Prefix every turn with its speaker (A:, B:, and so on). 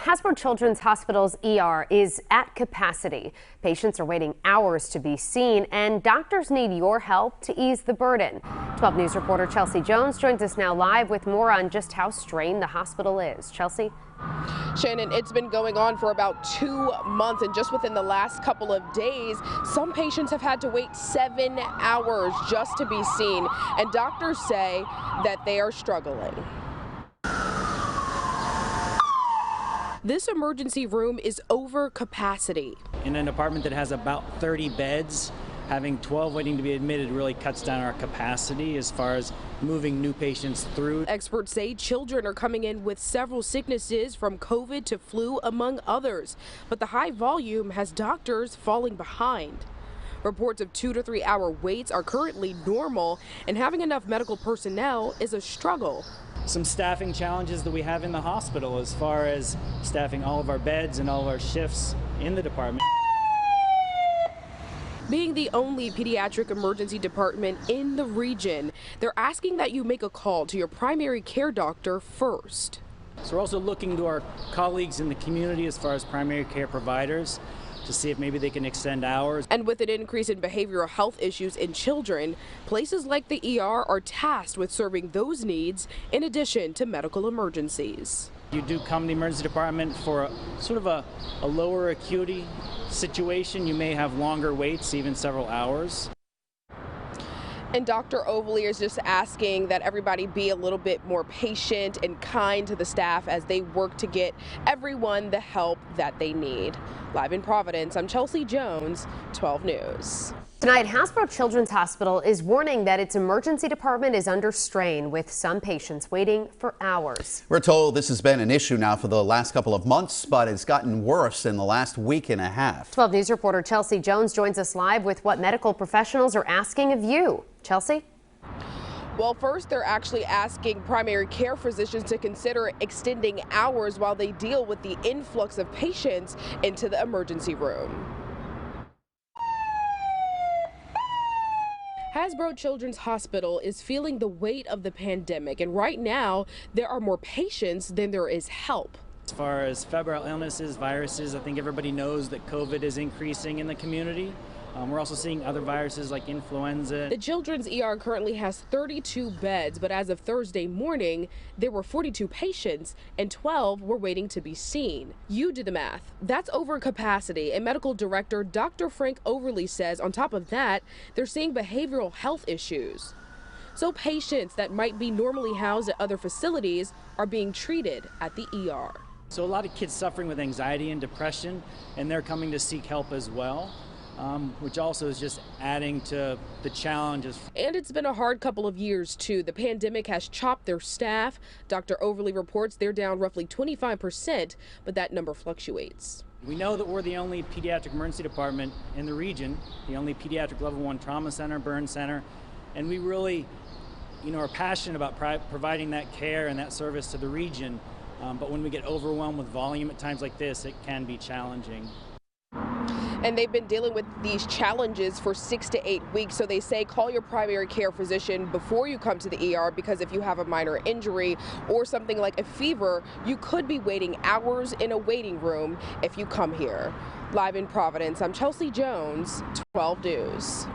A: Hasbro Children's Hospital's ER is at capacity. Patients are waiting hours to be seen, and doctors need your help to ease the burden. 12 News reporter Chelsea Jones joins us now live with more on just how strained the hospital is. Chelsea?
B: Shannon, it's been going on for about 2 months, and just within the last couple of days, some patients have had to wait 7 hours just to be seen, and doctors say that they are struggling. This emergency room is over capacity.
C: In an apartment that has about 30 beds, having 12 waiting to be admitted really cuts down our capacity as far as moving new patients through.
B: Experts say children are coming in with several sicknesses from COVID to flu, among others. But the high volume has doctors falling behind. Reports of 2 to 3 hour waits are currently normal, and having enough medical personnel is a struggle.
C: Some staffing challenges that we have in the hospital as far as staffing all of our beds and all of our shifts in the department.
B: Being the only pediatric emergency department in the region, they're asking that you make a call to your primary care doctor first.
C: So we're also looking to our colleagues in the community as far as primary care providers to see if maybe they can extend hours.
B: And with an increase in behavioral health issues in children, places like the ER are tasked with serving those needs in addition to medical emergencies.
C: You do come to the emergency department for a lower acuity situation. You may have longer waits, even several hours.
B: And Dr. Overly is just asking that everybody be a little bit more patient and kind to the staff as they work to get everyone the help that they need. Live in Providence, I'm Chelsea Jones, 12 News.
A: Tonight, Hasbro Children's Hospital is warning that its emergency department is under strain, with some patients waiting for hours.
D: We're told this has been an issue now for the last couple of months, but it's gotten worse in the last week and a half.
A: 12 News reporter Chelsea Jones joins us live with what medical professionals are asking of you. Chelsea?
B: Well, first, they're actually asking primary care physicians to consider extending hours while they deal with the influx of patients into the emergency room. Hasbro Children's Hospital is feeling the weight of the pandemic, and right now there are more patients than there is help.
C: As far as febrile illnesses, viruses, I think everybody knows that COVID is increasing in the community. We're also seeing other viruses like influenza.
B: The Children's ER currently has 32 beds, but as of Thursday morning, there were 42 patients and 12 were waiting to be seen. You do the math. That's over capacity. And medical director Dr. Frank Overly says on top of that, they're seeing behavioral health issues. So patients that might be normally housed at other facilities are being treated at the ER.
C: So a lot of kids suffering with anxiety and depression, and they're coming to seek help as well. Which also is just adding to the challenges. And
B: it's been a hard couple of years, too. The pandemic has chopped their staff. Dr. Overly reports they're down roughly 25%, but that number fluctuates.
C: We know that we're the only pediatric emergency department in the region, the only pediatric level 1 trauma center, burn center, and we really, are passionate about providing that care and that service to the region. But when we get overwhelmed with volume at times like this, it can be challenging.
B: And they've been dealing with these challenges for 6 to 8 weeks. So they say call your primary care physician before you come to the ER, because if you have a minor injury or something like a fever, you could be waiting hours in a waiting room if you come here. Live in Providence, I'm Chelsea Jones, 12 News.